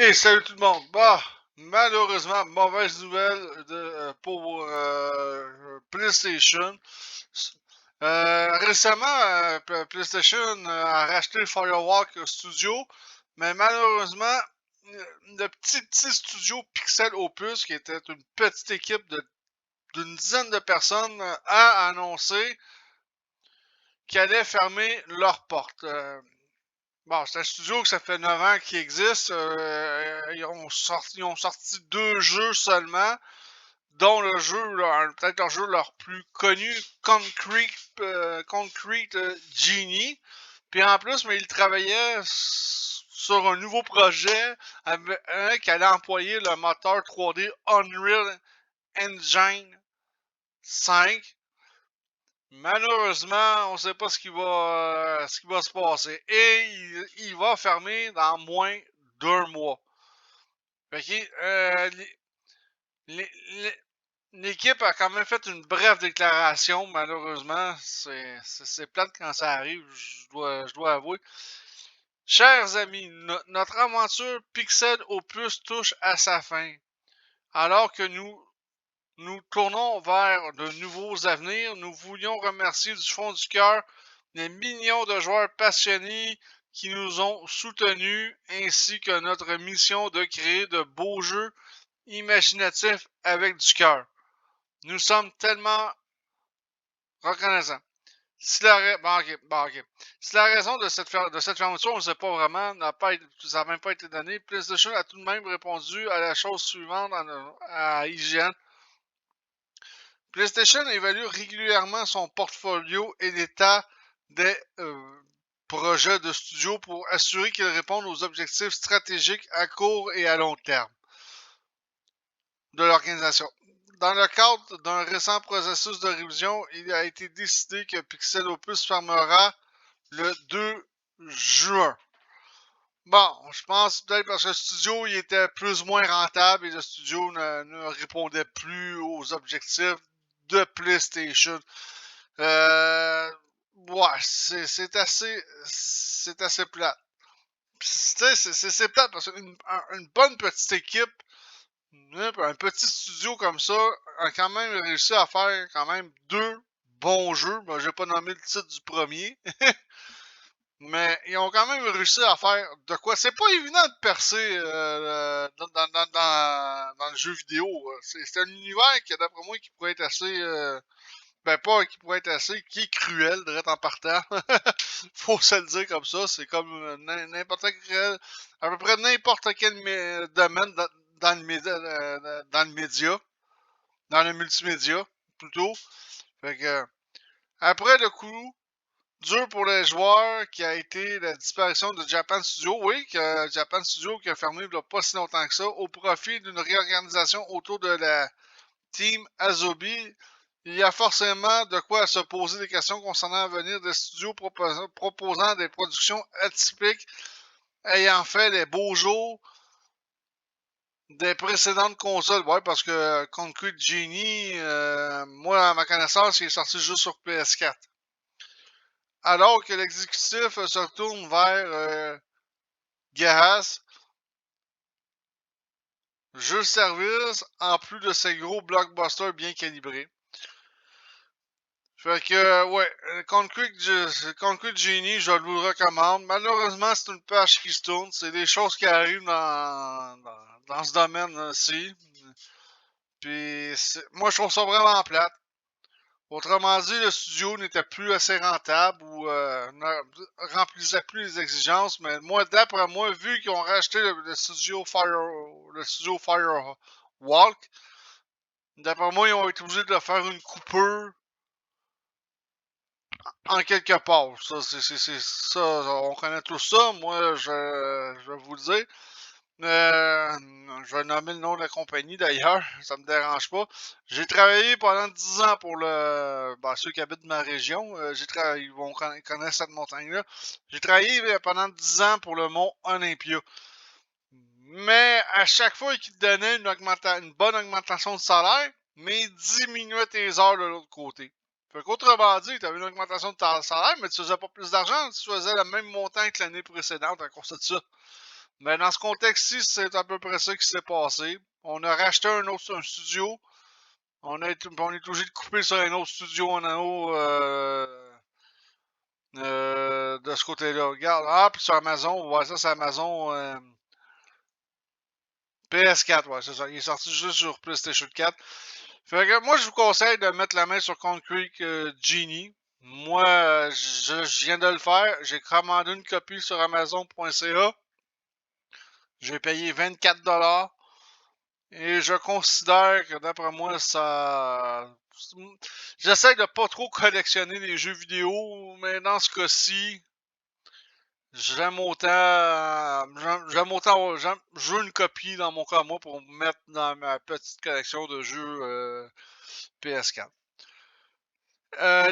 Et salut tout le monde. Bah, malheureusement, mauvaise nouvelle pour PlayStation. Récemment, PlayStation a racheté Firewalk Studio, mais malheureusement, le petit studio Pixel Opus, qui était une petite équipe d'une dizaine de personnes, a annoncé qu'ils allaient fermer leurs portes. Bon, c'est un studio que ça fait 9 ans qu'il existe. Ils ont sorti deux jeux seulement, dont le jeu, peut-être leur jeu leur plus connu, Concrete Genie. Puis en plus, mais ils travaillaient sur un nouveau projet qui allait employer le moteur 3D Unreal Engine 5. Malheureusement, on ne sait pas ce qui va se passer. Et il va fermer dans moins d'un mois. Fait que, l'équipe a quand même fait une brève déclaration. Malheureusement, c'est plate quand ça arrive, je dois avouer. Chers amis, notre aventure Pixel Opus touche à sa fin. Alors que nous tournons vers de nouveaux avenirs, nous voulions remercier du fond du cœur les millions de joueurs passionnés qui nous ont soutenus, ainsi que notre mission de créer de beaux jeux imaginatifs avec du cœur. Nous sommes tellement reconnaissants. Si la, ok. Si la raison de cette fermeture, on ne sait pas vraiment, ça n'a même pas été donné, PlayStation a tout de même répondu à la chose suivante à IGN. PlayStation évalue régulièrement son portfolio et l'état des projets de studio pour assurer qu'ils répondent aux objectifs stratégiques à court et à long terme de l'organisation. Dans le cadre d'un récent processus de révision, il a été décidé que Pixel Opus fermera le 2 juin. Bon, je pense peut-être parce que le studio il était plus ou moins rentable et le studio ne répondait plus aux objectifs de PlayStation. Euh, ouais, c'est assez plate. C'est plate parce qu'une bonne petite équipe, un petit studio comme ça, a quand même réussi à faire quand même deux bons jeux. Ben, j'ai pas nommé le titre du premier. Mais ils ont quand même réussi à faire de quoi. C'est pas évident de percer dans le jeu vidéo. C'est un univers qui, d'après moi, qui pourrait être assez. Ben, pas qui pourrait être assez, qui est cruel, direct en partant. Faut se le dire comme ça. C'est comme n'importe quel. À peu près n'importe quel domaine dans le média. Dans le multimédia, plutôt. Fait que. Après le coup dur pour les joueurs qui a été la disparition de Japan Studio. Oui, que Japan Studio qui a fermé il n'y a pas si longtemps que ça, au profit d'une réorganisation autour de la Team Asobi. Il y a forcément de quoi se poser des questions concernant l'avenir des studios proposant des productions atypiques ayant fait les beaux jours des précédentes consoles. Ouais, parce que Concrete Genie, moi, à ma connaissance, il est sorti juste sur PS4. Alors que l'exécutif se retourne vers Gahas, jeu service, en plus de ces gros blockbusters bien calibrés. Fait que, ouais, Concrete Genie, je le recommande. Malheureusement, c'est une page qui se tourne. C'est des choses qui arrivent dans ce domaine-ci. Puis, moi, je trouve ça vraiment plate. Autrement dit, le studio n'était plus assez rentable ou ne remplissait plus les exigences. Mais moi, d'après moi, vu qu'ils ont racheté le studio Firewalk, d'après moi, ils ont été obligés de faire une coupure en quelque part. Ça, on connaît tout ça. Moi, je vais vous le dire. Je vais nommer le nom de la compagnie d'ailleurs, ça me dérange pas. J'ai travaillé pendant 10 ans pour ceux qui habitent ma région. Ils vont connaître cette montagne-là. J'ai travaillé pendant 10 ans pour le mont Olympia. Mais à chaque fois qu'ils te donnaient une bonne augmentation de salaire, mais ils diminuaient tes heures de l'autre côté. Fait qu'autrement dit, tu avais une augmentation de salaire, mais tu faisais pas plus d'argent, tu faisais le même montant que l'année précédente à cause de ça. Mais dans ce contexte-ci, c'est à peu près ça qui s'est passé. On a racheté un studio. On est obligé de couper sur un autre studio en haut de ce côté-là. Regarde. Ah, puis sur Amazon, ouais, ça c'est Amazon PS4, ouais, c'est ça. Il est sorti juste sur PlayStation 4. Fait que moi, je vous conseille de mettre la main sur Concrete Genie. Moi, je viens de le faire. J'ai commandé une copie sur Amazon.ca. J'ai payé 24$. Et je considère que d'après moi, ça. J'essaie de pas trop collectionner les jeux vidéo, mais dans ce cas-ci, je veux une copie dans mon cas moi pour mettre dans ma petite collection de jeux PS4.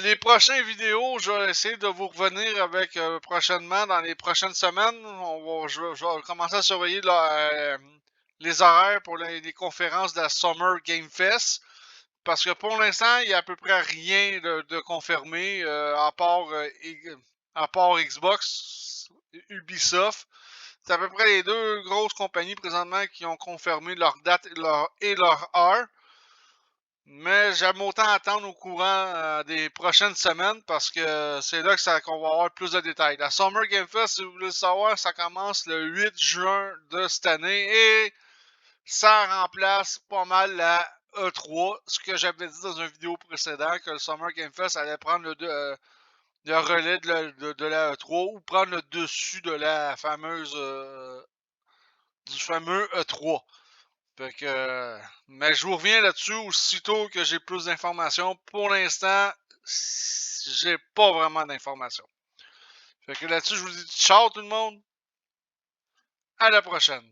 Les prochaines vidéos, je vais essayer de vous revenir avec prochainement, dans les prochaines semaines. Je vais commencer à surveiller les horaires pour les conférences de la Summer Game Fest. Parce que pour l'instant, il n'y a à peu près rien de confirmé à part Xbox, Ubisoft. C'est à peu près les deux grosses compagnies présentement qui ont confirmé leur date et leur heure. Mais j'aime autant attendre au courant des prochaines semaines parce que c'est là qu'on va avoir plus de détails. La Summer Game Fest, si vous voulez le savoir, ça commence le 8 juin de cette année et ça remplace pas mal la E3. Ce que j'avais dit dans une vidéo précédente, que le Summer Game Fest allait prendre le relais de la E3 ou prendre le dessus de la fameuse du fameux E3. Fait que, mais je vous reviens là-dessus aussitôt que j'ai plus d'informations. Pour l'instant, j'ai pas vraiment d'informations. Fait que là-dessus, je vous dis ciao tout le monde. À la prochaine.